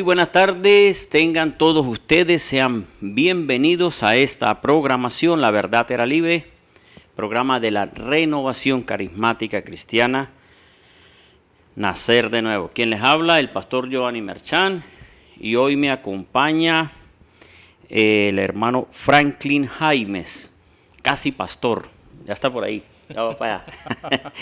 Muy buenas tardes, tengan todos ustedes, sean bienvenidos a esta programación, La Verdad Era Libre, programa de la Renovación Carismática Cristiana, Nacer de Nuevo. Quien les habla, el pastor Giovanni Merchán, y hoy me acompaña el hermano Franklin Jaimes, casi pastor, ya está por ahí, ya va para allá.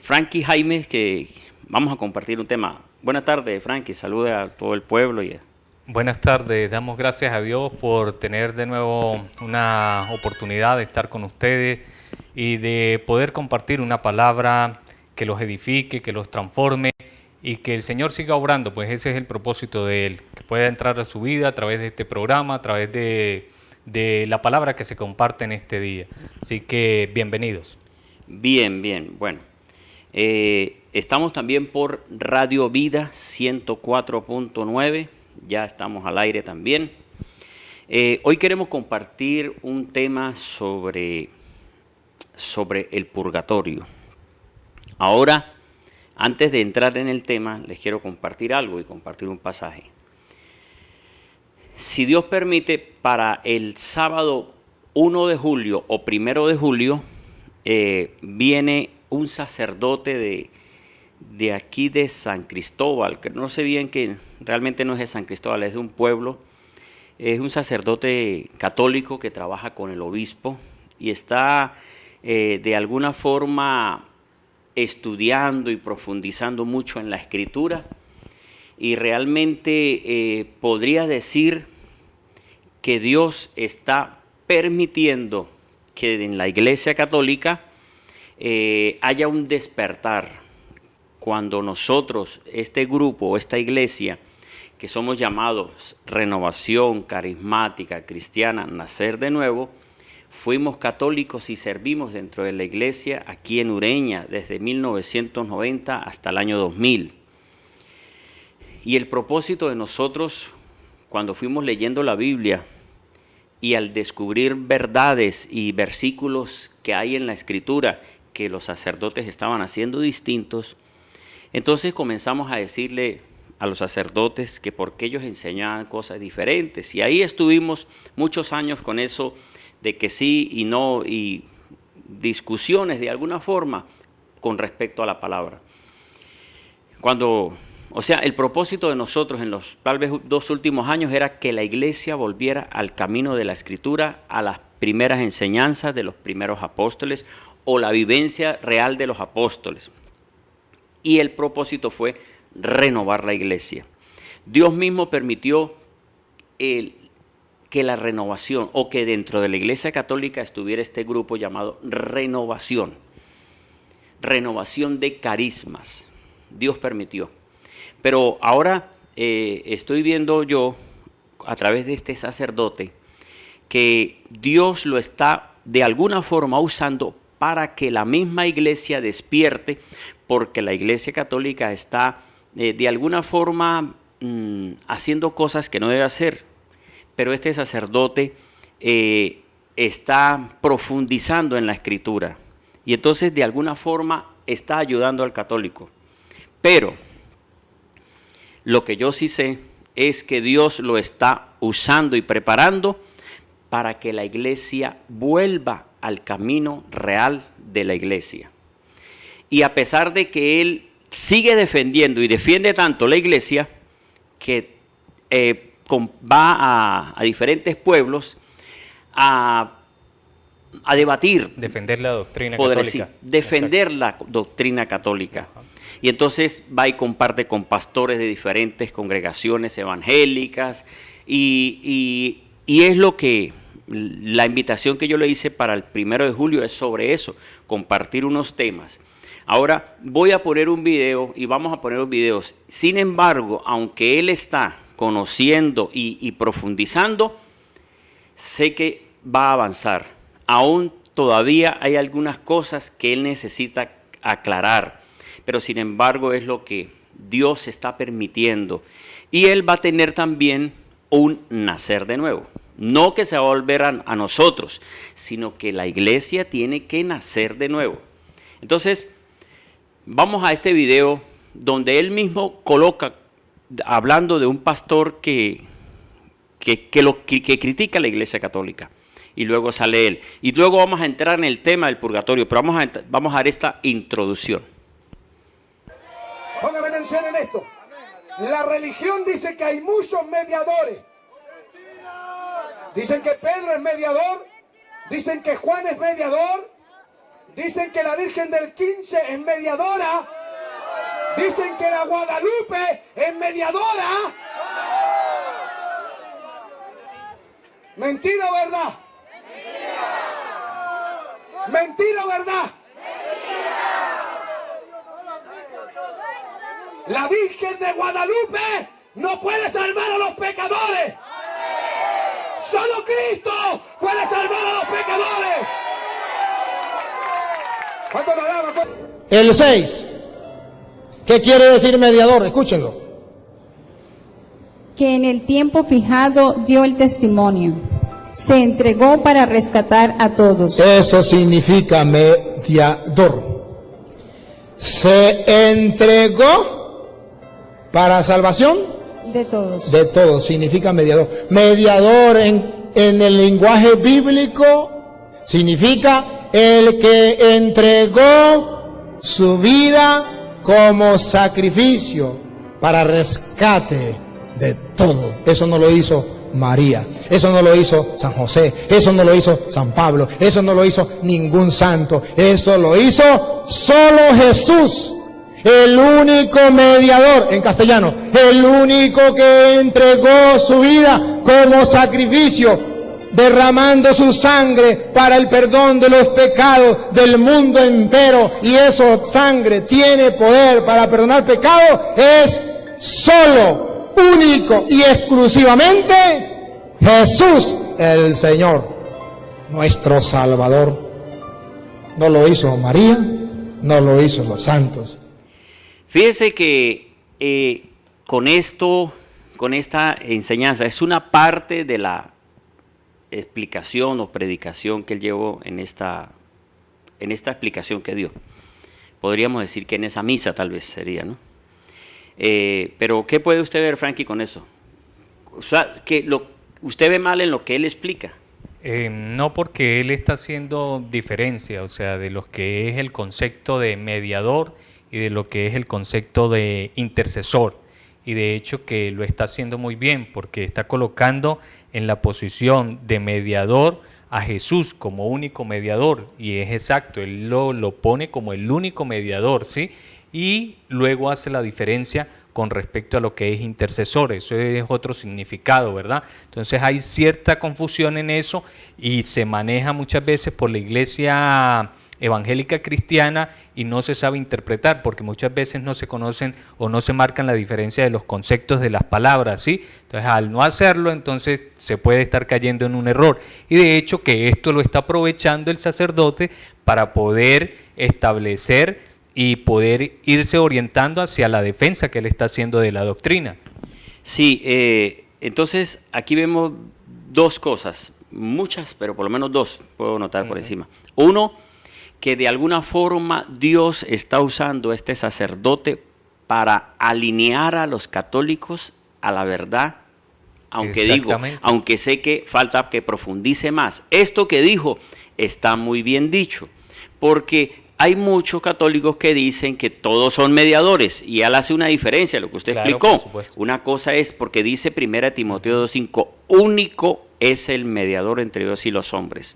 Frankie Jaimes, que vamos a compartir un tema. Buenas tardes, Frankie, saluda a todo el pueblo. Buenas tardes, damos gracias a Dios por tener de nuevo una oportunidad de estar con ustedes y de poder compartir una palabra que los edifique, que los transforme y que el Señor siga obrando, pues ese es el propósito de Él, que pueda entrar a su vida a través de este programa, a través de la palabra que se comparte en este día. Así que bienvenidos. Bien, bueno. Estamos también por Radio Vida 104.9, ya estamos al aire también. Hoy queremos compartir un tema sobre el purgatorio. Ahora, antes de entrar en el tema, les quiero compartir algo y compartir un pasaje. Si Dios permite, para el sábado 1 de julio o 1 de julio, viene un sacerdote de aquí de San Cristóbal, que no sé bien, que realmente no es de San Cristóbal, es de un pueblo. Es un sacerdote católico que trabaja con el obispo y está de alguna forma estudiando y profundizando mucho en la Escritura, y realmente podría decir que Dios está permitiendo que en la Iglesia Católica haya un despertar cuando nosotros, este grupo, esta iglesia, que somos llamados Renovación Carismática Cristiana, Nacer de Nuevo, fuimos católicos y servimos dentro de la iglesia aquí en Ureña desde 1990 hasta el año 2000. Y el propósito de nosotros, cuando fuimos leyendo la Biblia y al descubrir verdades y versículos que hay en la Escritura que los sacerdotes estaban haciendo distintos, entonces comenzamos a decirle a los sacerdotes que por qué ellos enseñaban cosas diferentes. Y ahí estuvimos muchos años con eso de que sí y no, y discusiones de alguna forma con respecto a la palabra. El propósito de nosotros en los tal vez 2 últimos años era que la iglesia volviera al camino de la Escritura, a las primeras enseñanzas de los primeros apóstoles o la vivencia real de los apóstoles. Y el propósito fue renovar la iglesia. Dios mismo permitió que la renovación, o que dentro de la Iglesia Católica estuviera este grupo llamado renovación de carismas. Dios permitió. Pero ahora estoy viendo yo, a través de este sacerdote, que Dios lo está de alguna forma usando para que la misma iglesia despierte, porque la Iglesia Católica está de alguna forma haciendo cosas que no debe hacer. Pero este sacerdote está profundizando en la Escritura y entonces de alguna forma está ayudando al católico. Pero lo que yo sí sé es que Dios lo está usando y preparando para que la iglesia vuelva al camino real de la iglesia. Y a pesar de que él sigue defendiendo y defiende tanto la iglesia, que va a diferentes pueblos a debatir. Defender la doctrina católica. Defender la doctrina católica. Ajá. Y entonces va y comparte con pastores de diferentes congregaciones evangélicas. Y es lo que la invitación que yo le hice para el 1 de julio es sobre eso, compartir unos temas. Ahora voy a poner un video y vamos a poner los videos. Sin embargo, aunque él está conociendo y profundizando, sé que va a avanzar. Aún todavía hay algunas cosas que él necesita aclarar, pero sin embargo es lo que Dios está permitiendo. Y él va a tener también un nacer de nuevo. No que se va a volver a nosotros, sino que la iglesia tiene que nacer de nuevo. Entonces, vamos a este video donde él mismo coloca, hablando de un pastor que critica a la Iglesia Católica. Y luego sale él. Y luego vamos a entrar en el tema del purgatorio, pero vamos a dar esta introducción. Póngame atención en esto. La religión dice que hay muchos mediadores. Dicen que Pedro es mediador, dicen que Juan es mediador, dicen que la Virgen del 15 es mediadora, dicen que la Guadalupe es mediadora. ¿Mentira o verdad? ¿Mentira o verdad? La Virgen de Guadalupe no puede salvar a los pecadores. Solo Cristo puede salvar a los pecadores. ¿Cuánto lo alaba? El 6. ¿Qué quiere decir mediador? Escúchenlo. Que en el tiempo fijado dio el testimonio. Se entregó para rescatar a todos. Eso significa mediador. Se entregó para salvación De todos. de todos, significa mediador. Mediador en el lenguaje bíblico significa el que entregó su vida como sacrificio para rescate de todo. Eso no lo hizo María, eso no lo hizo San José, eso no lo hizo San Pablo, eso no lo hizo ningún santo, eso lo hizo solo Jesús, el único mediador, en castellano, el único que entregó su vida como sacrificio, derramando su sangre para el perdón de los pecados del mundo entero, y esa sangre tiene poder para perdonar pecados, es solo, único y exclusivamente Jesús el Señor, nuestro Salvador. No lo hizo María, no lo hizo los santos. Fíjese que con esta enseñanza, es una parte de la explicación o predicación que él llevó en esta explicación que dio. Podríamos decir que en esa misa tal vez sería, ¿no? Pero ¿qué puede usted ver, Frankie, con eso? O sea, ¿usted ve mal en lo que él explica? No, porque él está haciendo diferencia, o sea, de lo que es el concepto de mediador y de lo que es el concepto de intercesor. Y de hecho que lo está haciendo muy bien, porque está colocando en la posición de mediador a Jesús como único mediador, y es exacto, él lo pone como el único mediador, ¿sí? Y luego hace la diferencia con respecto a lo que es intercesor. Eso es otro significado, ¿verdad? Entonces hay cierta confusión en eso y se maneja muchas veces por la iglesia evangélica cristiana y no se sabe interpretar, porque muchas veces no se conocen o no se marcan la diferencia de los conceptos de las palabras, ¿sí? Entonces, al no hacerlo, entonces se puede estar cayendo en un error. Y de hecho que esto lo está aprovechando el sacerdote para poder establecer y poder irse orientando hacia la defensa que él está haciendo de la doctrina. Sí, entonces aquí vemos dos cosas, muchas, pero por lo menos dos puedo notar por encima. Uno, que de alguna forma Dios está usando a este sacerdote para alinear a los católicos a la verdad, aunque sé que falta que profundice más. Esto que dijo está muy bien dicho, porque hay muchos católicos que dicen que todos son mediadores, y él hace una diferencia, lo que usted explicó. Una cosa es, porque dice 1 Timoteo 2:5, único es el mediador entre Dios y los hombres.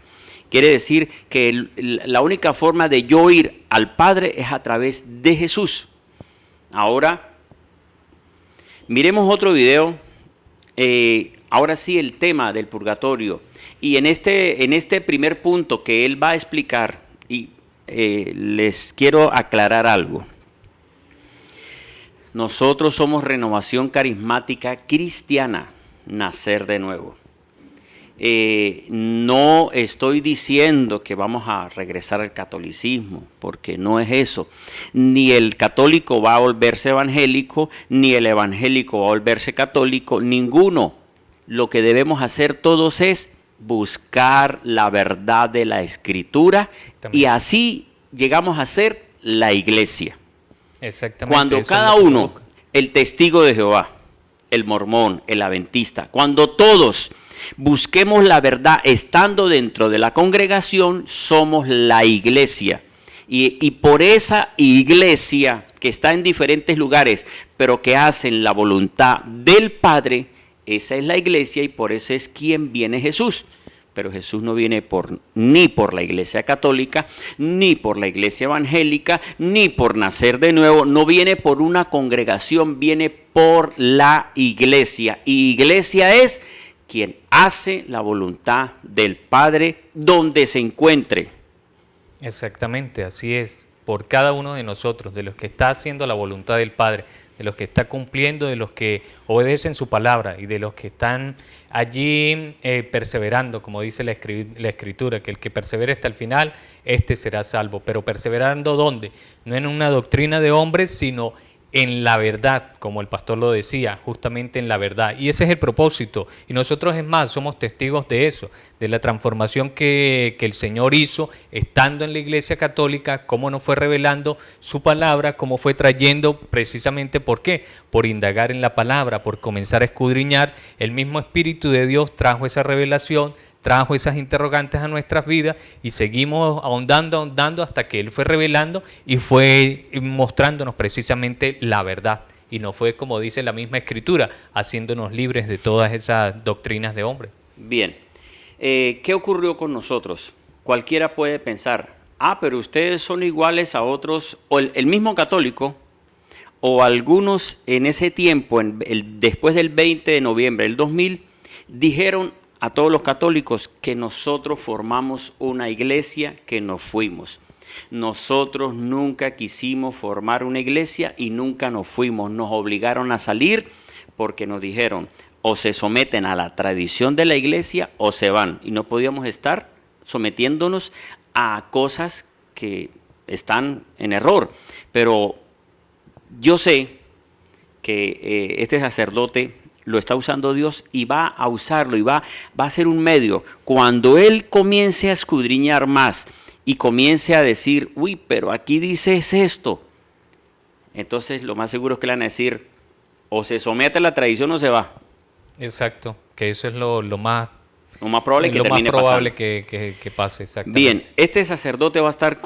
Quiere decir que la única forma de yo ir al Padre es a través de Jesús. Ahora, miremos otro video. Ahora sí, el tema del purgatorio. Y en este primer punto que él va a explicar, y les quiero aclarar algo. Nosotros somos Renovación Carismática Cristiana, nacer de nuevo. No estoy diciendo que vamos a regresar al catolicismo, porque no es eso. Ni el católico va a volverse evangélico, ni el evangélico va a volverse católico, ninguno. Lo que debemos hacer todos es buscar la verdad de la Escritura, y así llegamos a ser la iglesia. Exactamente. Cuando eso cada es lo que uno, provoca. el testigo de Jehová, el mormón, el adventista, cuando todos busquemos la verdad estando dentro de la congregación, somos la iglesia. Y por esa iglesia que está en diferentes lugares, pero que hacen la voluntad del Padre, esa es la iglesia y por eso es quien viene Jesús. Pero Jesús no viene ni por la iglesia católica, ni por la iglesia evangélica, ni por nacer de nuevo. No viene por una congregación, viene por la iglesia. Y iglesia es quien hace la voluntad del Padre donde se encuentre. Exactamente, así es. Por cada uno de nosotros, de los que está haciendo la voluntad del Padre, de los que está cumpliendo, de los que obedecen su palabra y de los que están allí perseverando, como dice la Escritura, que el que persevere hasta el final, este será salvo. Pero perseverando ¿dónde? No en una doctrina de hombres, sino en la verdad, como el pastor lo decía, justamente en la verdad. Y ese es el propósito. Y nosotros, es más, somos testigos de eso, de la transformación que el Señor hizo estando en la Iglesia Católica, cómo nos fue revelando su palabra, cómo fue trayendo precisamente, ¿por qué? Por indagar en la palabra, por comenzar a escudriñar. El mismo Espíritu de Dios trajo esa revelación, trajo esas interrogantes a nuestras vidas y seguimos ahondando hasta que Él fue revelando y fue mostrándonos precisamente la verdad. Y no fue, como dice la misma Escritura, haciéndonos libres de todas esas doctrinas de hombres. Bien, ¿qué ocurrió con nosotros? Cualquiera puede pensar, pero ustedes son iguales a otros, o el mismo católico, o algunos en ese tiempo, después del 20 de noviembre del 2000, dijeron a todos los católicos que nosotros formamos una iglesia, que nos fuimos. Nosotros nunca quisimos formar una iglesia y nunca nos fuimos. Nos obligaron a salir porque nos dijeron o se someten a la tradición de la iglesia o se van. Y no podíamos estar sometiéndonos a cosas que están en error. Pero yo sé que este sacerdote lo está usando Dios y va a usarlo y va a ser un medio. Cuando Él comience a escudriñar más y comience a decir, uy, pero aquí dices esto, entonces lo más seguro es que le van a decir, o se somete a la tradición o se va. Exacto, que eso es lo más probable que termine pasando. Que pase, exactamente. Bien, este sacerdote va a estar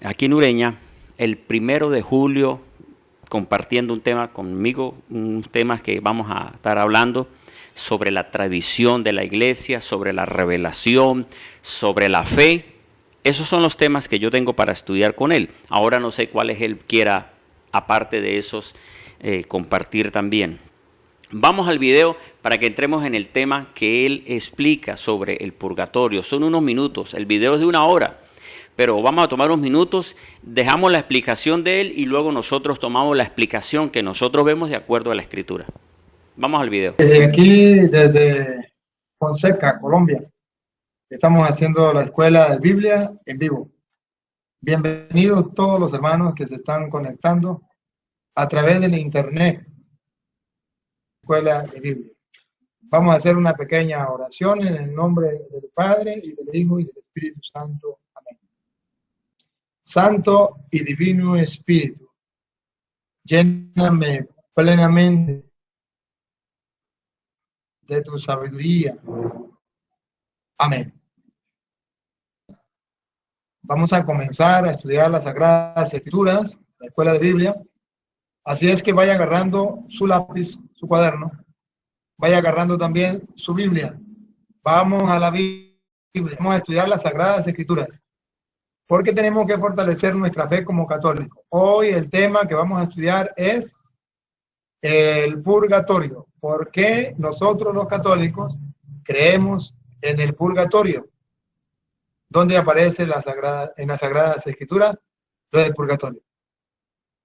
aquí en Ureña el 1 de julio compartiendo un tema conmigo, un tema que vamos a estar hablando sobre la tradición de la iglesia, sobre la revelación, sobre la fe. Esos son los temas que yo tengo para estudiar con él. Ahora no sé cuáles él quiera, aparte de esos, compartir también. Vamos al video para que entremos en el tema que él explica sobre el purgatorio. Son unos minutos, el video es de 1 hora. Pero vamos a tomar unos minutos, dejamos la explicación de él y luego nosotros tomamos la explicación que nosotros vemos de acuerdo a la Escritura. Vamos al video. Aquí desde Fonseca, Colombia, estamos haciendo la escuela de Biblia en vivo. Bienvenidos todos los hermanos que se están conectando a través del internet. Escuela de Biblia. Vamos a hacer una pequeña oración en el nombre del Padre y del Hijo y del Espíritu Santo. Amén. Santo y Divino Espíritu, lléname plenamente de tu sabiduría. Amén. Vamos a comenzar a estudiar las Sagradas Escrituras, la Escuela de Biblia. Así es que vaya agarrando su lápiz, su cuaderno, vaya agarrando también su Biblia. Vamos a la Biblia, vamos a estudiar las Sagradas Escrituras. Porque tenemos que fortalecer nuestra fe como católicos. Hoy el tema que vamos a estudiar es el purgatorio. ¿Por qué nosotros los católicos creemos en el purgatorio? ¿Dónde aparece en las Sagradas Escrituras lo del purgatorio?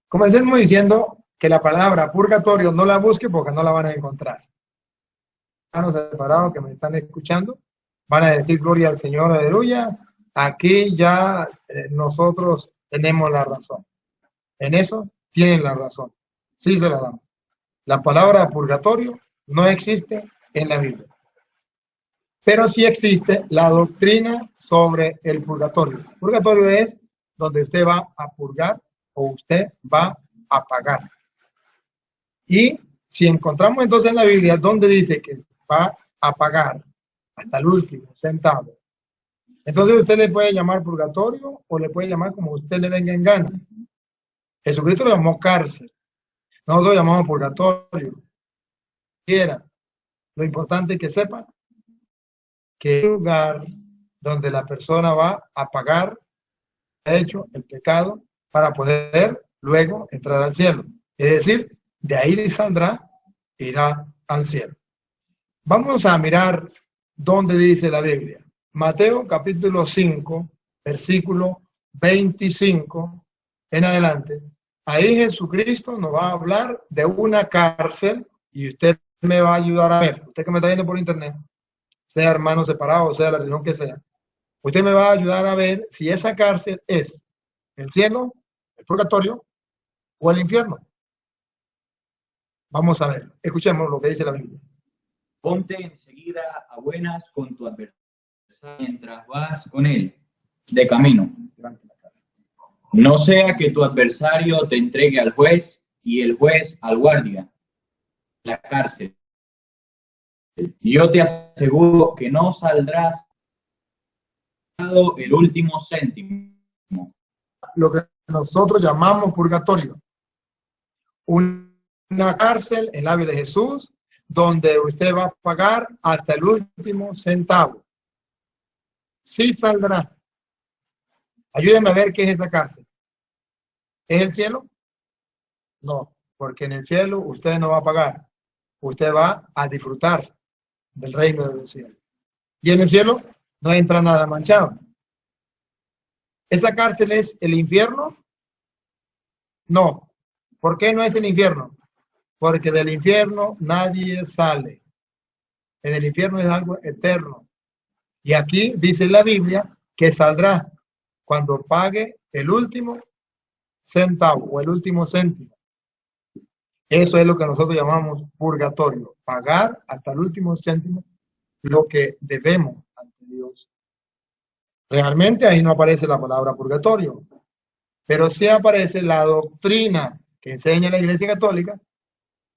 Comencemos diciendo que la palabra purgatorio no la busque porque no la van a encontrar. Hermanos separados que me están escuchando van a decir gloria al Señor, aleluya. Aquí ya nosotros tenemos la razón. En eso tienen la razón. Sí se la damos. La palabra purgatorio no existe en la Biblia. Pero sí existe la doctrina sobre el purgatorio. Purgatorio es donde usted va a purgar o usted va a pagar. Y si encontramos entonces en la Biblia donde dice que va a pagar hasta el último centavo, entonces usted le puede llamar purgatorio o le puede llamar como usted le venga en gana. Jesucristo lo llamó cárcel. Nosotros lo llamamos purgatorio. Lo importante es que sepan que es un lugar donde la persona va a pagar hecho el pecado para poder luego entrar al cielo. Es decir, de ahí saldrá, irá al cielo. Vamos a mirar dónde dice la Biblia. Mateo capítulo 5, versículo 25 en adelante. Ahí Jesucristo nos va a hablar de una cárcel y usted me va a ayudar a ver. Usted que me está viendo por internet, sea hermano separado, sea la religión que sea, usted me va a ayudar a ver si esa cárcel es el cielo, el purgatorio o el infierno. Vamos a ver, escuchemos lo que dice la Biblia. Ponte enseguida a buenas con tu adversario mientras vas con él de camino. No sea que tu adversario te entregue al juez y el juez al guardia, la cárcel. Yo te aseguro que no saldrás el último céntimo. Lo que nosotros llamamos purgatorio. Una cárcel en la vida de Jesús, donde usted va a pagar hasta el último centavo. Sí saldrá. Ayúdenme a ver qué es esa cárcel. ¿Es el cielo? No, porque en el cielo usted no va a pagar. Usted va a disfrutar del reino del cielo. Y en el cielo no entra nada manchado. ¿Esa cárcel es el infierno? No. ¿Por qué no es el infierno? Porque del infierno nadie sale. En el infierno es algo eterno. Y aquí dice la Biblia que saldrá cuando pague el último centavo o el último céntimo. Eso es lo que nosotros llamamos purgatorio. Pagar hasta el último céntimo lo que debemos ante Dios. Realmente ahí no aparece la palabra purgatorio, pero sí aparece la doctrina que enseña la Iglesia Católica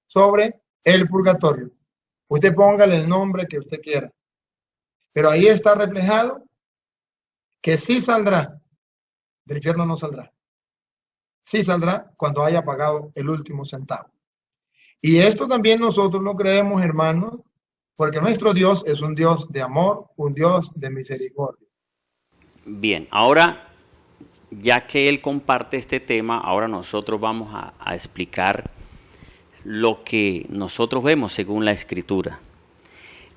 sobre el purgatorio. Usted póngale el nombre que usted quiera, pero ahí está reflejado que sí saldrá, del infierno no saldrá. Sí saldrá cuando haya pagado el último centavo. Y esto también nosotros lo creemos, hermanos, porque nuestro Dios es un Dios de amor, un Dios de misericordia. Bien, ahora, ya que él comparte este tema, ahora nosotros vamos a explicar lo que nosotros vemos según la Escritura.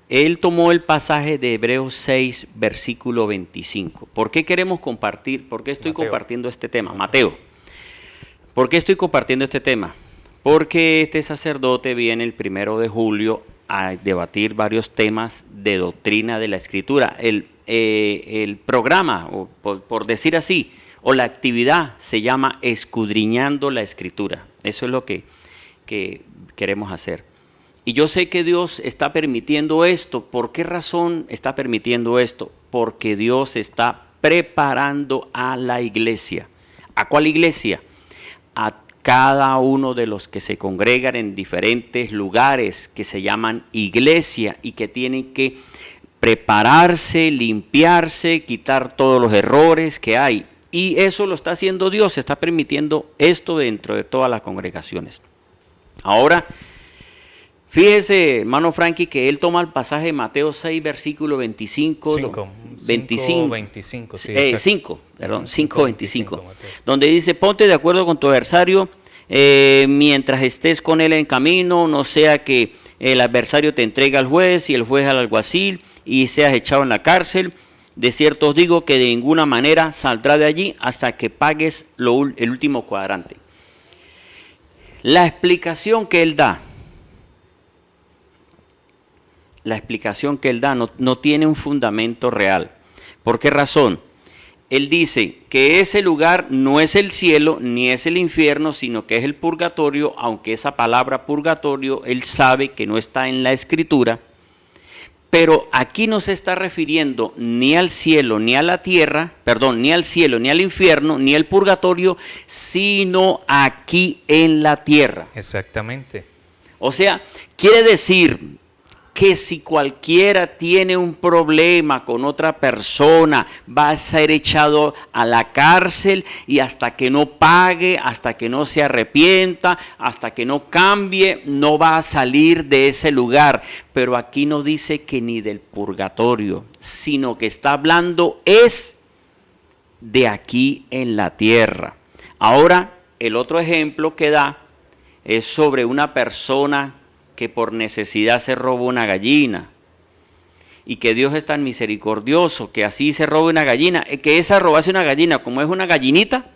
Él tomó el pasaje de Hebreos 6, versículo 25. ¿Por qué queremos compartir? ¿Por qué estoy compartiendo este tema? Mateo. ¿Por qué estoy compartiendo este tema? Porque este sacerdote viene el 1 de julio a debatir varios temas de doctrina de la Escritura. El programa, o por decir así, o la actividad se llama Escudriñando la Escritura. Eso es lo que queremos hacer. Y yo sé que Dios está permitiendo esto. ¿Por qué razón está permitiendo esto? Porque Dios está preparando a la iglesia. ¿A cuál iglesia? A cada uno de los que se congregan en diferentes lugares que se llaman iglesia y que tienen que prepararse, limpiarse, quitar todos los errores que hay. Y eso lo está haciendo Dios, está permitiendo esto dentro de todas las congregaciones. Ahora, fíjese, hermano Frankie, que él toma el pasaje de Mateo 6, versículo 25. 5:25, donde dice: ponte de acuerdo con tu adversario mientras estés con él en camino, no sea que el adversario te entregue al juez y el juez al alguacil y seas echado en la cárcel. De cierto os digo que de ninguna manera saldrá de allí hasta que pagues el último cuadrante. La explicación que él da no tiene un fundamento real. ¿Por qué razón? Él dice que ese lugar no es el cielo ni es el infierno, sino que es el purgatorio, aunque esa palabra purgatorio él sabe que no está en la Escritura, Pero aquí no se está refiriendo ni al cielo, ni a la tierra, perdón, ni al cielo, ni al infierno, ni al purgatorio, sino aquí en la tierra. Exactamente. O sea, quiere decir que si cualquiera tiene un problema con otra persona, va a ser echado a la cárcel y hasta que no pague, hasta que no se arrepienta, hasta que no cambie, no va a salir de ese lugar. Pero aquí no dice que ni del purgatorio, sino que está hablando es de aquí en la tierra. Ahora, el otro ejemplo que da es sobre una persona que por necesidad se roba una gallina y que Dios es tan misericordioso que así se robe una gallina, que esa robarse una gallina, como es una gallinita,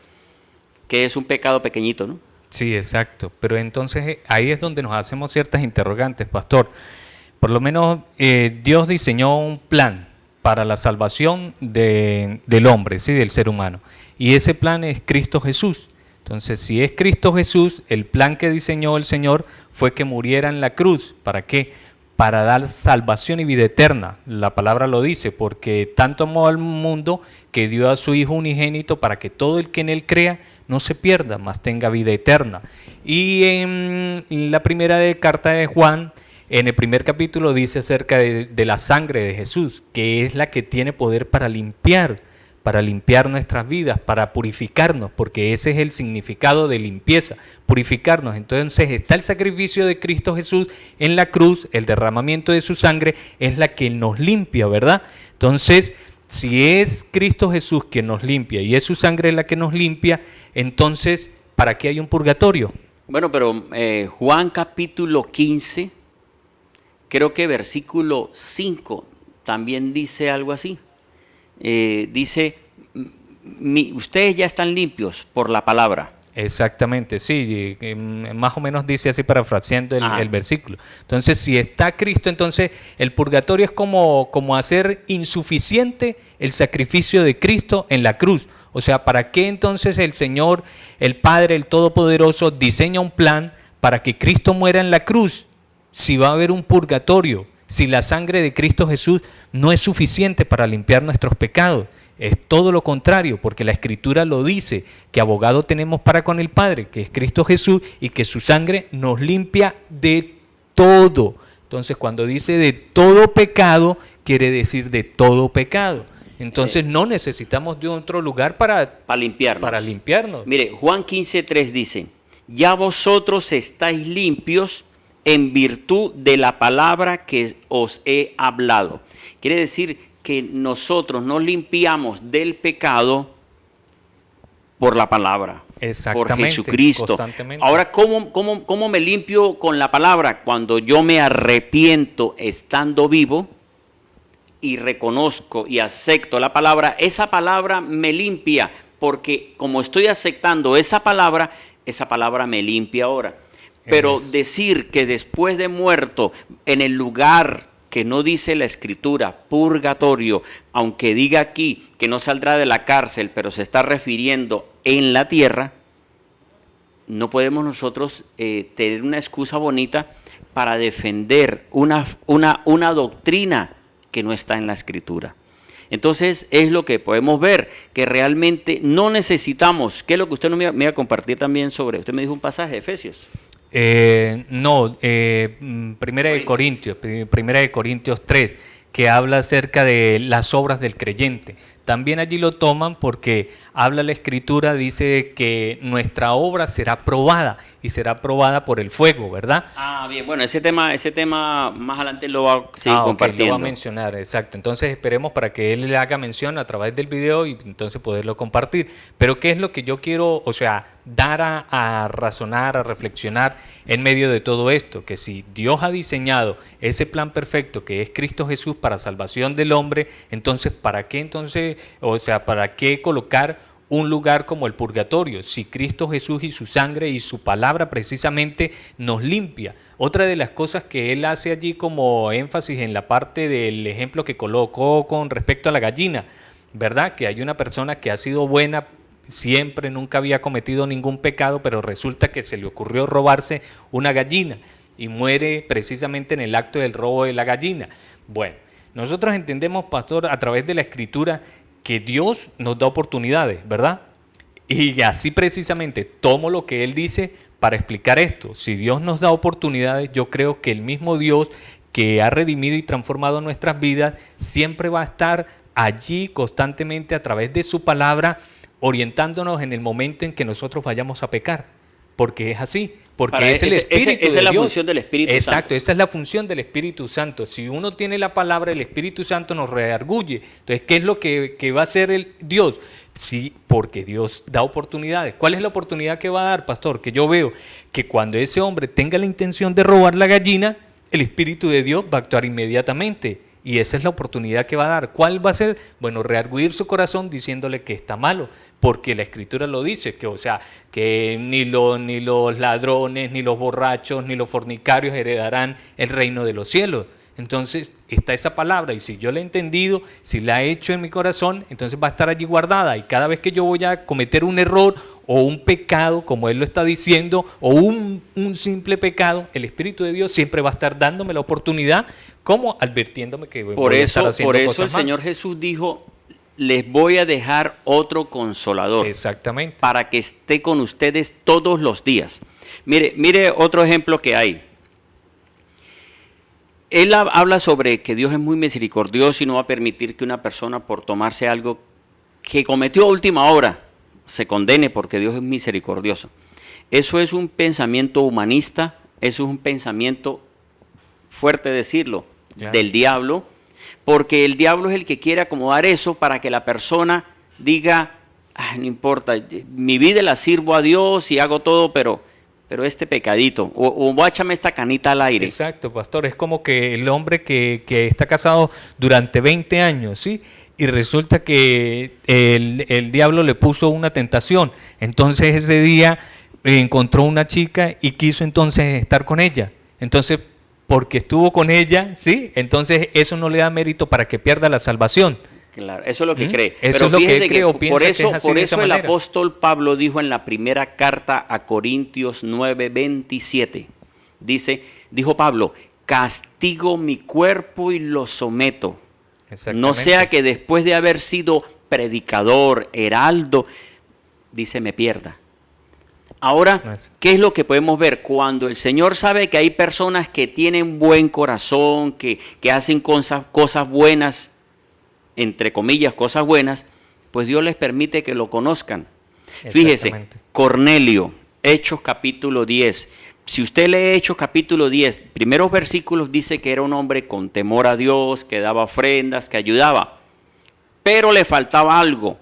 que es un pecado pequeñito, ¿no? Sí, exacto. Pero entonces ahí es donde nos hacemos ciertas interrogantes, pastor. Por lo menos Dios diseñó un plan para la salvación del hombre, ¿sí? Del ser humano. Y ese plan es Cristo Jesús. Entonces, si es Cristo Jesús, el plan que diseñó el Señor fue que muriera en la cruz. ¿Para qué? Para dar salvación y vida eterna. La palabra lo dice, porque tanto amó al mundo que dio a su Hijo unigénito para que todo el que en él crea no se pierda, mas tenga vida eterna. Y en la primera carta de Juan, en el primer capítulo, dice acerca de la sangre de Jesús, que es la que tiene poder para limpiar nuestras vidas, para purificarnos, porque ese es el significado de limpieza, purificarnos. Entonces está el sacrificio de Cristo Jesús en la cruz, el derramamiento de su sangre es la que nos limpia, ¿verdad? Entonces, si es Cristo Jesús quien nos limpia y es su sangre la que nos limpia, entonces, ¿para qué hay un purgatorio? Bueno, pero Juan capítulo 15, creo que versículo 5, también dice algo así. Dice, ustedes ya están limpios por la palabra. Exactamente, sí, más o menos dice así parafraseando el versículo. Entonces, si está Cristo, entonces el purgatorio es como hacer insuficiente el sacrificio de Cristo en la cruz. O sea, ¿para qué entonces el Señor, el Padre, el Todopoderoso, diseña un plan para que Cristo muera en la cruz? Si va a haber un purgatorio, si la sangre de Cristo Jesús no es suficiente para limpiar nuestros pecados. Es todo lo contrario, porque la Escritura lo dice, que abogado tenemos para con el Padre, que es Cristo Jesús, y que su sangre nos limpia de todo. Entonces, cuando dice de todo pecado, quiere decir de todo pecado. Entonces, no necesitamos de otro lugar para limpiarnos. Mire, Juan 15:3 dice, ya vosotros estáis limpios en virtud de la palabra que os he hablado. Quiere decir que nosotros nos limpiamos del pecado por la palabra, por Jesucristo. Ahora, ¿cómo me limpio con la palabra? Cuando yo me arrepiento estando vivo y reconozco y acepto la palabra, esa palabra me limpia, porque como estoy aceptando esa palabra me limpia ahora. Pero decir que después de muerto, en el lugar que no dice la Escritura, purgatorio, aunque diga aquí que no saldrá de la cárcel, pero se está refiriendo en la tierra, no podemos nosotros tener una excusa bonita para defender una doctrina que no está en la Escritura. Entonces es lo que podemos ver, que realmente no necesitamos, que es lo que usted me iba a compartir también sobre, usted me dijo un pasaje de Efesios. Primera de Corintios 3, que habla acerca de las obras del creyente. También allí lo toman porque habla la Escritura, dice que nuestra obra será probada y será probada por el fuego, ¿verdad? Bien, bueno, ese tema más adelante lo va a seguir compartiendo. Lo va a mencionar, exacto. Entonces esperemos para que él le haga mención a través del video y entonces poderlo compartir. Pero ¿qué es lo que yo quiero, dar a razonar, a reflexionar en medio de todo esto? Que si Dios ha diseñado ese plan perfecto que es Cristo Jesús para salvación del hombre, entonces ¿para qué para qué colocar un lugar como el purgatorio? Si Cristo Jesús y su sangre y su palabra precisamente nos limpia. Otra de las cosas que él hace allí como énfasis en la parte del ejemplo que colocó con respecto a la gallina, ¿verdad? Que hay una persona que ha sido buena siempre, nunca había cometido ningún pecado, pero resulta que se le ocurrió robarse una gallina y muere precisamente en el acto del robo de la gallina. Bueno, Nosotros entendemos, pastor, a través de la Escritura, que Dios nos da oportunidades, ¿verdad? Y así precisamente tomo lo que Él dice para explicar esto. Si Dios nos da oportunidades, yo creo que el mismo Dios que ha redimido y transformado nuestras vidas siempre va a estar allí constantemente a través de su palabra, orientándonos en el momento en que nosotros vayamos a pecar. Porque es así. Porque es el Espíritu de Dios. Esa es la función del Espíritu Santo. Exacto, esa es la función del Espíritu Santo. Si uno tiene la palabra, el Espíritu Santo nos redarguye. Entonces, ¿qué es lo que va a hacer el Dios? Sí, porque Dios da oportunidades. ¿Cuál es la oportunidad que va a dar, pastor? Que yo veo que cuando ese hombre tenga la intención de robar la gallina, el Espíritu de Dios va a actuar inmediatamente. Y esa es la oportunidad que va a dar. ¿Cuál va a ser? Bueno, reargüir su corazón diciéndole que está malo, porque la Escritura lo dice, que o sea, que ni los ladrones, ni los borrachos, ni los fornicarios heredarán el reino de los cielos. Entonces está esa palabra, y si yo la he entendido, si la he hecho en mi corazón, entonces va a estar allí guardada, y cada vez que yo voy a cometer un error o un pecado, como él lo está diciendo, o un simple pecado, el Espíritu de Dios siempre va a estar dándome la oportunidad, como advirtiéndome que voy a estar haciendo cosas Por eso el mal. Señor Jesús dijo, les voy a dejar otro consolador. Exactamente. Para que esté con ustedes todos los días. Mire otro ejemplo que hay. Él habla sobre que Dios es muy misericordioso y no va a permitir que una persona por tomarse algo que cometió a última hora se condene, porque Dios es misericordioso. Eso es un pensamiento humanista, eso es un pensamiento, fuerte decirlo, Claro. del diablo, porque el diablo es el que quiere acomodar eso para que la persona diga, no importa, mi vida la sirvo a Dios y hago todo, pero este pecadito, o voy a echarme esta canita al aire. Exacto, pastor, es como que el hombre que está casado durante 20 años, ¿sí? Y resulta que el diablo le puso una tentación, entonces ese día encontró una chica y quiso entonces estar con ella, entonces porque estuvo con ella, ¿sí? Entonces eso no le da mérito para que pierda la salvación. Claro, eso es lo que cree. Eso Pero es lo que fíjese creo, que piensa por que eso, es así por de eso esa el manera. apóstol Pablo dijo en la primera carta a Corintios 9:27, dijo Pablo, castigo mi cuerpo y lo someto. No sea que después de haber sido predicador, heraldo, dice, me pierda. Ahora, ¿qué es lo que podemos ver? Cuando el Señor sabe que hay personas que tienen buen corazón, que hacen cosas buenas, entre comillas, cosas buenas, pues Dios les permite que lo conozcan. Fíjese, Cornelio, Hechos capítulo 10. Si usted lee Hechos capítulo 10, primeros versículos dice que era un hombre con temor a Dios, que daba ofrendas, que ayudaba. Pero le faltaba algo,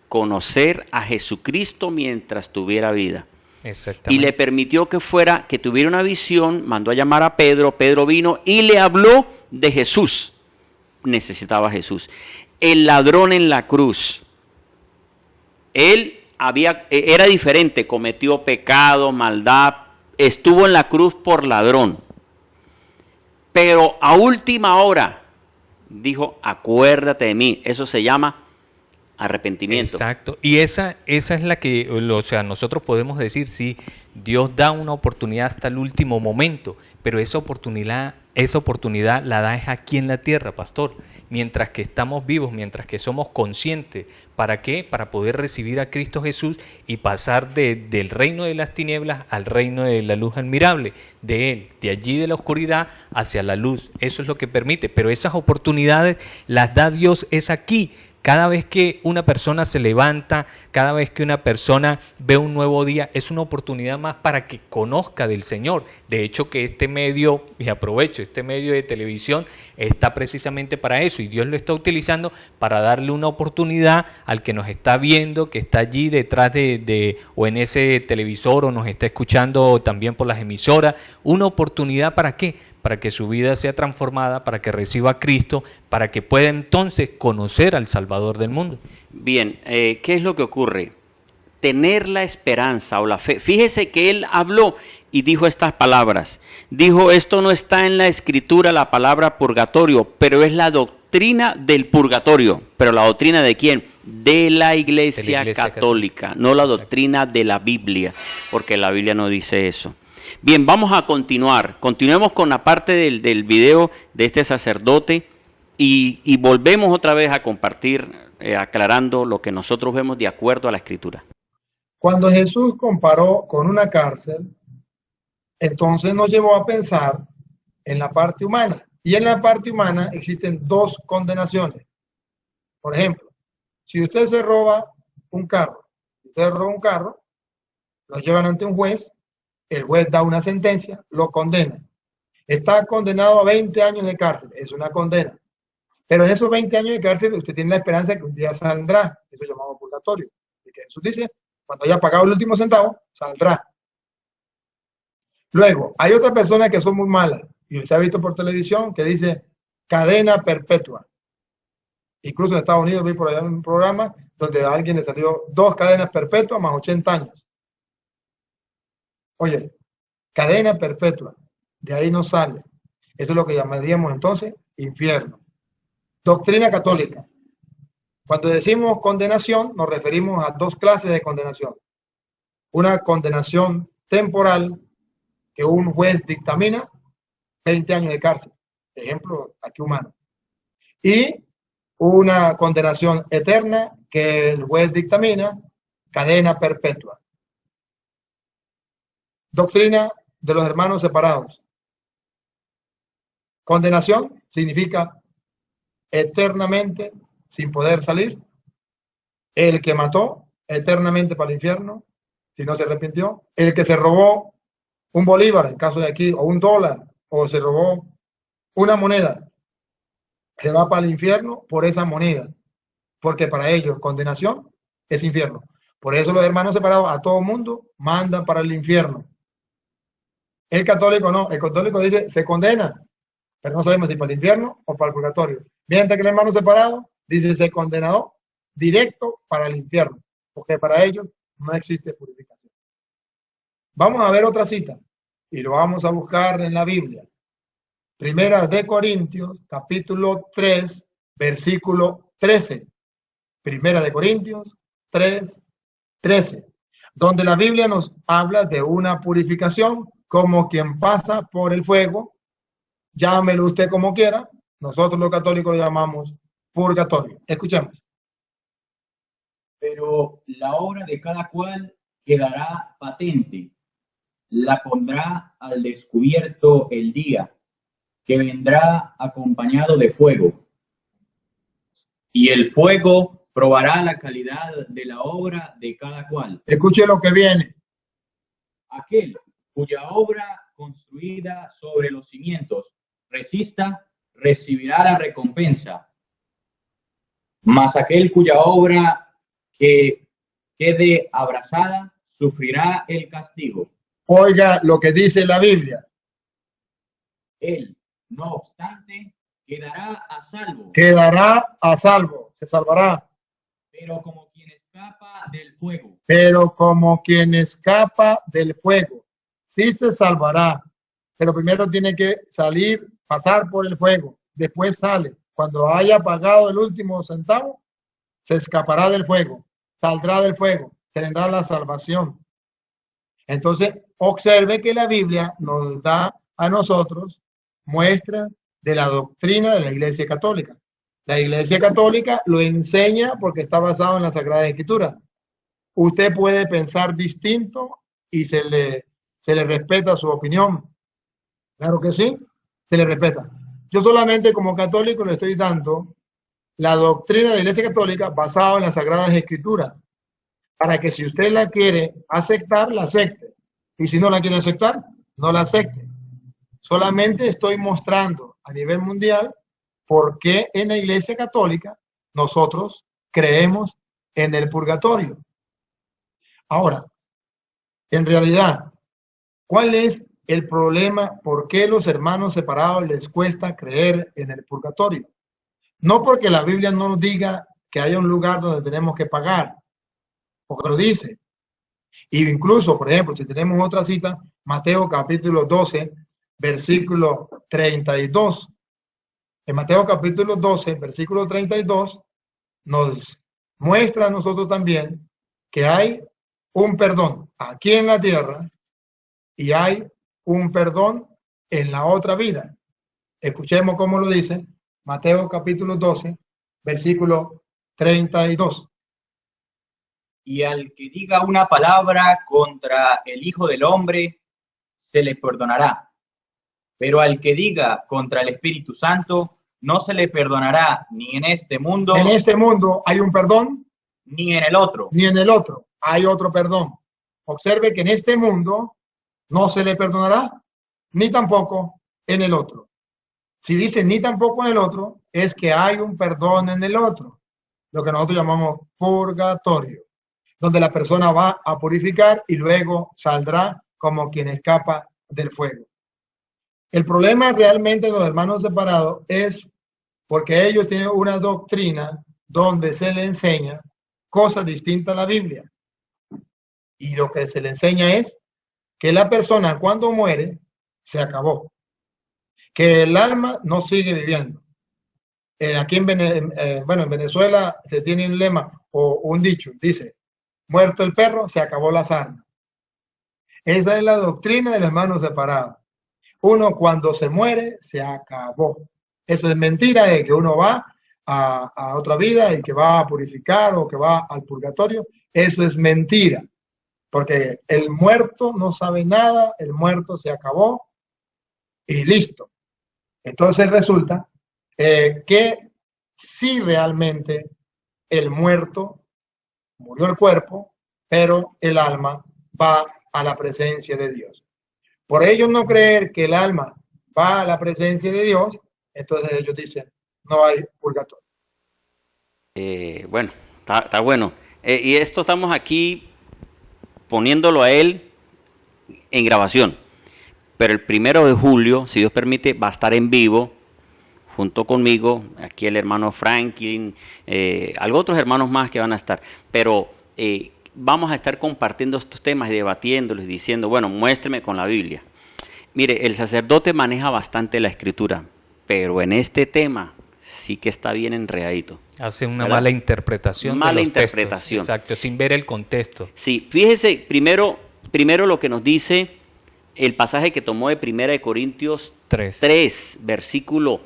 conocer a Jesucristo mientras tuviera vida. Y le permitió que tuviera una visión, mandó a llamar a Pedro, Pedro vino y le habló de Jesús. Necesitaba a Jesús. El ladrón en la cruz, él era diferente, cometió pecado, maldad, estuvo en la cruz por ladrón. Pero a última hora dijo, acuérdate de mí. Eso se llama arrepentimiento. Exacto. Y esa es la que, o sea, nosotros podemos decir, sí, Dios da una oportunidad hasta el último momento, pero esa oportunidad la da es aquí en la tierra, pastor. Mientras que estamos vivos, mientras que somos conscientes. ¿Para qué? Para poder recibir a Cristo Jesús y pasar del reino de las tinieblas al reino de la luz admirable. De Él, de allí de la oscuridad hacia la luz. Eso es lo que permite. Pero esas oportunidades las da Dios es aquí. Cada vez que una persona se levanta, cada vez que una persona ve un nuevo día, es una oportunidad más para que conozca del Señor. De hecho, que este medio, y aprovecho, este medio de televisión está precisamente para eso, y Dios lo está utilizando para darle una oportunidad al que nos está viendo, que está allí detrás o en ese televisor, o nos está escuchando también por las emisoras. Una oportunidad, ¿para qué? Para que su vida sea transformada, para que reciba a Cristo, para que pueda entonces conocer al Salvador del mundo. Bien, ¿qué es lo que ocurre? Tener la esperanza o la fe. Fíjese que él habló y dijo estas palabras. Dijo, esto no está en la Escritura, la palabra purgatorio, pero es la doctrina del purgatorio. ¿Pero la doctrina de quién? De la Iglesia Católica, no la doctrina de la Biblia, porque la Biblia no dice eso. Bien, vamos a continuar. Continuemos con la parte del video de este sacerdote y volvemos otra vez a compartir, aclarando lo que nosotros vemos de acuerdo a la Escritura. Cuando Jesús comparó con una cárcel, entonces nos llevó a pensar en la parte humana. Y en la parte humana existen dos condenaciones. Por ejemplo, si usted se roba un carro, lo llevan ante un juez, el juez da una sentencia, lo condena. Está condenado a 20 años de cárcel, es una condena. Pero en esos 20 años de cárcel usted tiene la esperanza de que un día saldrá, eso es llamado purgatorio. Y que Jesús dice, cuando haya pagado el último centavo, saldrá. Luego, hay otras personas que son muy malas, y usted ha visto por televisión que dice cadena perpetua. Incluso en Estados Unidos vi por allá un programa donde a alguien le salió 2 cadenas perpetuas más 80 años. Oye, cadena perpetua, de ahí no sale. Eso es lo que llamaríamos entonces infierno. Doctrina católica. Cuando decimos condenación, nos referimos a 2 clases de condenación. Una condenación temporal que un juez dictamina, 20 años de cárcel, ejemplo aquí humano. Y una condenación eterna que el juez dictamina, cadena perpetua. Doctrina de los hermanos separados. Condenación significa eternamente sin poder salir. El que mató, eternamente para el infierno, si no se arrepintió. El que se robó un bolívar, en caso de aquí, o un dólar, o se robó una moneda, se va para el infierno por esa moneda, porque para ellos condenación es infierno. Por eso los hermanos separados a todo mundo mandan para el infierno. El católico no, el católico dice se condena, pero no sabemos si para el infierno o para el purgatorio. Mientras que el hermano separado dice se condenó directo para el infierno, porque para ellos no existe purificación. Vamos a ver otra cita y lo vamos a buscar en la Biblia. Primera de Corintios, capítulo 3, versículo 13. Primera de Corintios 3, 13. Donde la Biblia nos habla de una purificación como quien pasa por el fuego. Llámelo usted como quiera. Nosotros los católicos lo llamamos purgatorio. Escuchemos. Pero la obra de cada cual quedará patente. La pondrá al descubierto el día, que vendrá acompañado de fuego. Y el fuego probará la calidad de la obra de cada cual. Escuche lo que viene. Aquel cuya obra construida sobre los cimientos resista, recibirá la recompensa. Mas aquel cuya obra que quede abrasada sufrirá el castigo. Oiga lo que dice la Biblia. Él, no obstante, quedará a salvo. Quedará a salvo, se salvará. Pero como quien escapa del fuego. Pero como quien escapa del fuego. Sí se salvará, pero primero tiene que salir, pasar por el fuego. Después sale. Cuando haya pagado el último centavo, se escapará del fuego. Saldrá del fuego. Tendrá la salvación. Entonces, observe que la Biblia nos da a nosotros muestra de la doctrina de la Iglesia Católica. La Iglesia Católica lo enseña porque está basado en la Sagrada Escritura. Usted puede pensar distinto y se le respeta su opinión. Claro que sí, se le respeta. Yo solamente como católico le estoy dando la doctrina de la Iglesia Católica basada en las Sagradas Escrituras, para que si usted la quiere aceptar, la acepte. Y si no la quiere aceptar, no la acepte. Solamente estoy mostrando a nivel mundial por qué en la Iglesia Católica nosotros creemos en el purgatorio. Ahora, en realidad, ¿cuál es el problema? ¿Por qué los hermanos separados les cuesta creer en el purgatorio? No porque la Biblia no nos diga que haya un lugar donde tenemos que pagar, porque lo dice. Y incluso, por ejemplo, si tenemos otra cita, Mateo capítulo 12, versículo 32. En Mateo capítulo 12, versículo 32, nos muestra a nosotros también que hay un perdón aquí en la tierra y hay un perdón en la otra vida. Escuchemos cómo lo dice Mateo capítulo 12, versículo 32. Y al que diga una palabra contra el Hijo del Hombre, se le perdonará. Pero al que diga contra el Espíritu Santo, no se le perdonará ni en este mundo. En este mundo hay un perdón, ni en el otro. ni en el otro hay otro perdón. Observe que en este mundo no se le perdonará, ni tampoco en el otro. Si dice ni tampoco en el otro, es que hay un perdón en el otro, lo que nosotros llamamos purgatorio, donde la persona va a purificar y luego saldrá como quien escapa del fuego. El problema realmente de los hermanos separados es porque ellos tienen una doctrina donde se le enseña cosas distintas a la Biblia. Y lo que se le enseña es que la persona cuando muere se acabó, que el alma no sigue viviendo. Aquí en Venezuela se tiene un lema o un dicho, dice, muerto el perro, se acabó la sarna. Esa es la doctrina de los hermanos separados. Uno cuando se muere, se acabó. Eso es mentira de que uno va a otra vida y que va a purificar o que va al purgatorio. Eso es mentira. Porque el muerto no sabe nada, el muerto se acabó y listo. Entonces resulta que sí realmente el muerto murió el cuerpo, pero el alma va a la presencia de Dios. Por ellos no creer que el alma va a la presencia de Dios, entonces ellos dicen, no hay purgatorio. Bueno, está bueno. Y esto estamos aquí poniéndolo a él en grabación. Pero el 1 de julio, si Dios permite, va a estar en vivo junto conmigo, aquí el hermano Franklin, algunos otros hermanos más que van a estar. Pero vamos a estar compartiendo estos temas y debatiéndolos y diciendo, bueno, muéstreme con la Biblia. Mire, el sacerdote maneja bastante la escritura, pero en este tema sí que está bien enredadito. Hace una ¿verdad? Mala interpretación. Mala de los interpretación. textos. Exacto, sin ver el contexto. Sí, fíjese, primero lo que nos dice el pasaje que tomó de 1 Corintios 3, versículo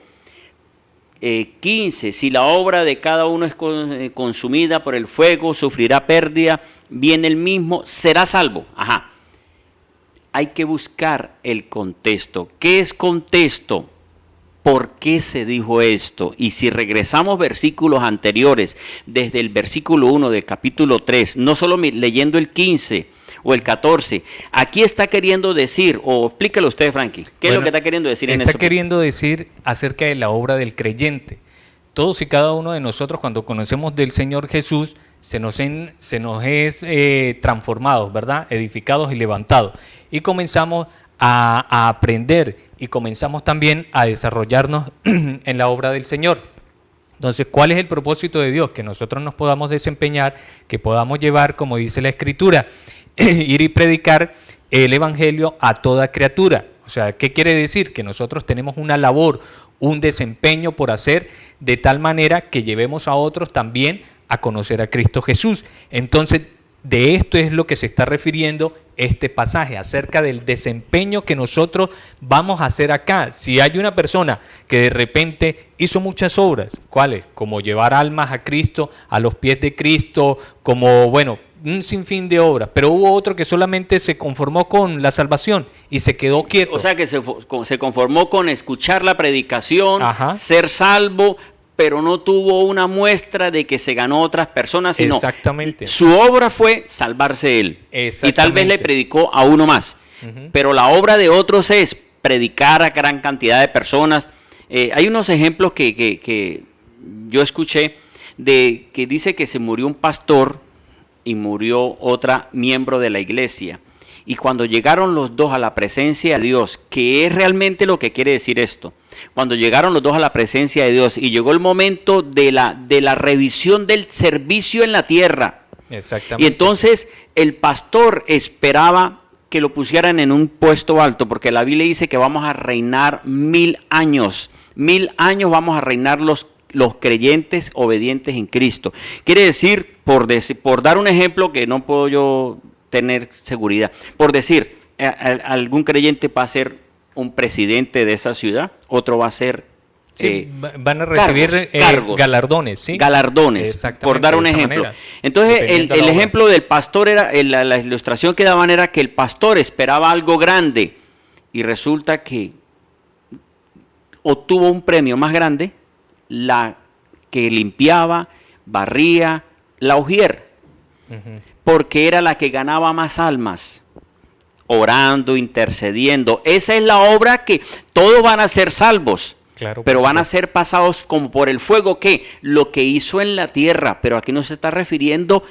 15. Si la obra de cada uno es consumida por el fuego, sufrirá pérdida, bien el mismo será salvo. Ajá. Hay que buscar el contexto. ¿Qué es contexto? ¿Por qué se dijo esto? Y si regresamos versículos anteriores, desde el versículo 1 del capítulo 3, no solo leyendo el 15 o el 14, aquí está queriendo decir, o explícalo usted, Frankie, ¿qué es lo que está queriendo decir en eso? Está queriendo decir acerca de la obra del creyente. Todos y cada uno de nosotros, cuando conocemos del Señor Jesús, se nos es transformados, ¿verdad? Edificados y levantados. Y comenzamos a aprender y comenzamos también a desarrollarnos en la obra del Señor. Entonces, ¿cuál es el propósito de Dios? Que nosotros nos podamos desempeñar, que podamos llevar, como dice la Escritura, ir y predicar el Evangelio a toda criatura. O sea, ¿qué quiere decir? Que nosotros tenemos una labor, un desempeño por hacer, de tal manera que llevemos a otros también a conocer a Cristo Jesús. Entonces, de esto es lo que se está refiriendo este pasaje, acerca del desempeño que nosotros vamos a hacer acá. Si hay una persona que de repente hizo muchas obras, ¿cuáles? Como llevar almas a Cristo, a los pies de Cristo, como, bueno, un sinfín de obras, pero hubo otro que solamente se conformó con la salvación y se quedó quieto. O sea, que se conformó con escuchar la predicación, Ajá. ser salvo, pero no tuvo una muestra de que se ganó otras personas, sino Exactamente. su obra fue salvarse él. Y tal vez le predicó a uno más. Pero la obra de otros es predicar a gran cantidad de personas. Hay unos ejemplos que yo escuché de que dice que se murió un pastor y murió otra miembro de la iglesia. Y cuando llegaron los dos a la presencia de Dios, que es realmente lo que quiere decir esto, cuando llegaron los dos a la presencia de Dios y llegó el momento de la revisión del servicio en la tierra. Exactamente. Y entonces el pastor esperaba que lo pusieran en un puesto alto, porque la Biblia dice que vamos a reinar 1000 años. 1000 años vamos a reinar los creyentes obedientes en Cristo. Quiere decir, por dar un ejemplo que no puedo yo tener seguridad, por decir, algún creyente va a ser un presidente de esa ciudad, otro va a ser Sí, van a recibir cargos, galardones, ¿sí? Galardones, por dar un ejemplo. Manera, entonces, el ejemplo del pastor era, la ilustración que daban era que el pastor esperaba algo grande y resulta que obtuvo un premio más grande, la que limpiaba, barría, la ujier, porque era la que ganaba más almas, orando, intercediendo. Esa es la obra que todos van a ser salvos. Claro, pero van a ser pasados como por el fuego, que lo que hizo en la tierra, pero aquí no se está refiriendo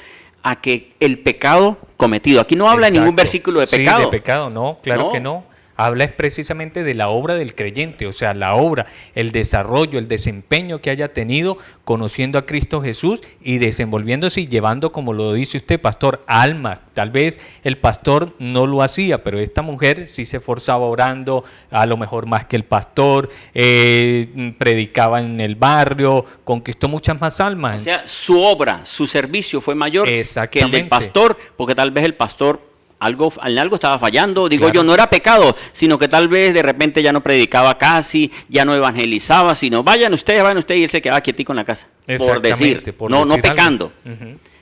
a que el pecado cometido. Aquí no habla en ningún versículo de pecado. Sí, de pecado, no, claro que no. Habla es precisamente de la obra del creyente, o sea, la obra, el desarrollo, el desempeño que haya tenido conociendo a Cristo Jesús y desenvolviéndose y llevando, como lo dice usted, pastor, almas. Tal vez el pastor no lo hacía, pero esta mujer sí se esforzaba orando, a lo mejor más que el pastor, predicaba en el barrio, conquistó muchas más almas. O sea, su obra, su servicio fue mayor que el del pastor, porque tal vez el pastor en algo estaba fallando, digo yo, no era pecado, sino que tal vez de repente ya no predicaba casi, ya no evangelizaba, sino vayan ustedes y él se quedaba quietico en la casa, por decir, no pecando.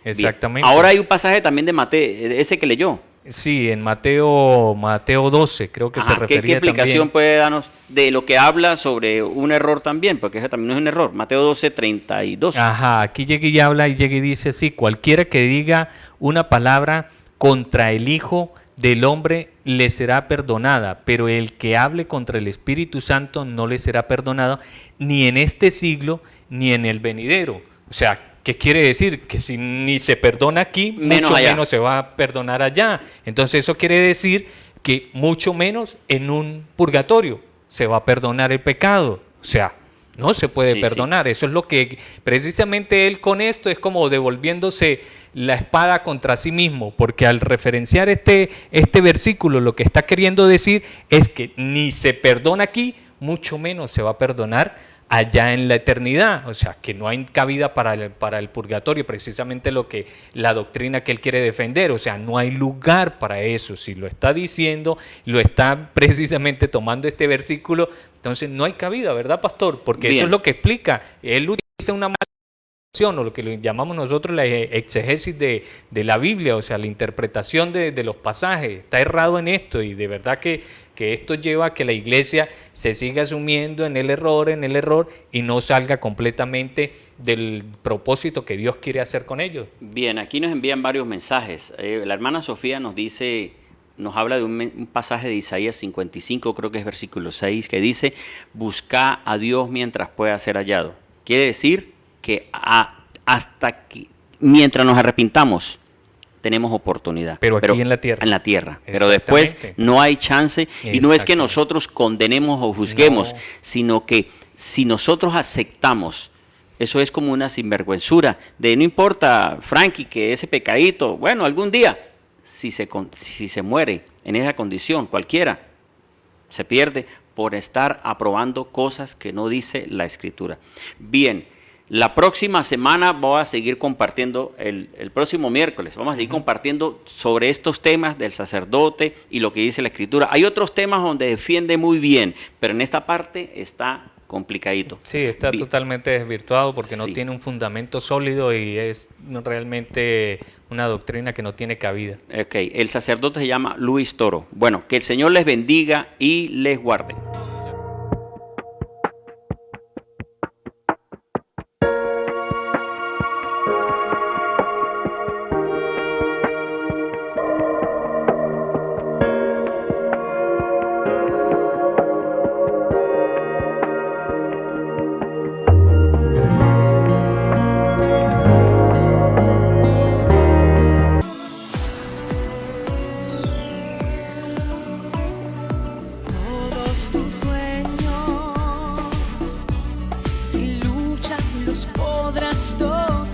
Exactamente. Bien. Ahora hay un pasaje también de Mateo, ese que leyó. Sí, en Mateo 12 creo que se refería. ¿Qué explicación también puede darnos de lo que habla sobre un error también? Porque ese también no es un error. Mateo 12, 32. Ajá, aquí llega y habla y llega y dice así: cualquiera que diga una palabra contra el Hijo del Hombre le será perdonada, pero el que hable contra el Espíritu Santo no le será perdonado, ni en este siglo, ni en el venidero. O sea, ¿qué quiere decir? Que si ni se perdona aquí, mucho menos se va a perdonar allá. Entonces eso quiere decir que mucho menos en un purgatorio se va a perdonar el pecado. O sea, no se puede perdonar. Eso es lo que precisamente él con esto es como devolviéndose la espada contra sí mismo, porque al referenciar este versículo lo que está queriendo decir es que ni se perdona aquí, mucho menos se va a perdonar allá en la eternidad. O sea, que no hay cabida para el purgatorio, precisamente la doctrina que él quiere defender. O sea, no hay lugar para eso. Si lo está diciendo, lo está precisamente tomando este versículo, entonces no hay cabida, ¿verdad, pastor? Porque eso es lo que explica. Él utiliza una o lo que llamamos nosotros la exegesis de la Biblia, o sea, la interpretación de los pasajes. Está errado en esto y de verdad que esto lleva a que la iglesia se siga sumiendo en el error y no salga completamente del propósito que Dios quiere hacer con ellos. Bien, aquí nos envían varios mensajes. La hermana Sofía nos habla de un pasaje de Isaías 55, creo que es versículo 6, que dice: busca a Dios mientras pueda ser hallado. Quiere decir que hasta que mientras nos arrepintamos tenemos oportunidad. Pero aquí en la tierra. En la tierra. Pero después no hay chance. Y no es que nosotros condenemos o juzguemos, sino que si nosotros aceptamos, eso es como una sinvergüenzura de no importa, Frankie, que ese pecadito, bueno, algún día, si se muere en esa condición, cualquiera, se pierde por estar aprobando cosas que no dice la Escritura. Bien. La próxima semana voy a seguir compartiendo, el próximo miércoles, vamos a seguir compartiendo sobre estos temas del sacerdote y lo que dice la Escritura. Hay otros temas donde defiende muy bien, pero en esta parte está complicadito. Sí, está totalmente desvirtuado porque no tiene un fundamento sólido y es realmente una doctrina que no tiene cabida. Ok, el sacerdote se llama Luis Toro. Bueno, que el Señor les bendiga y les guarde. Tus sueños, si luchas los podrás tocar.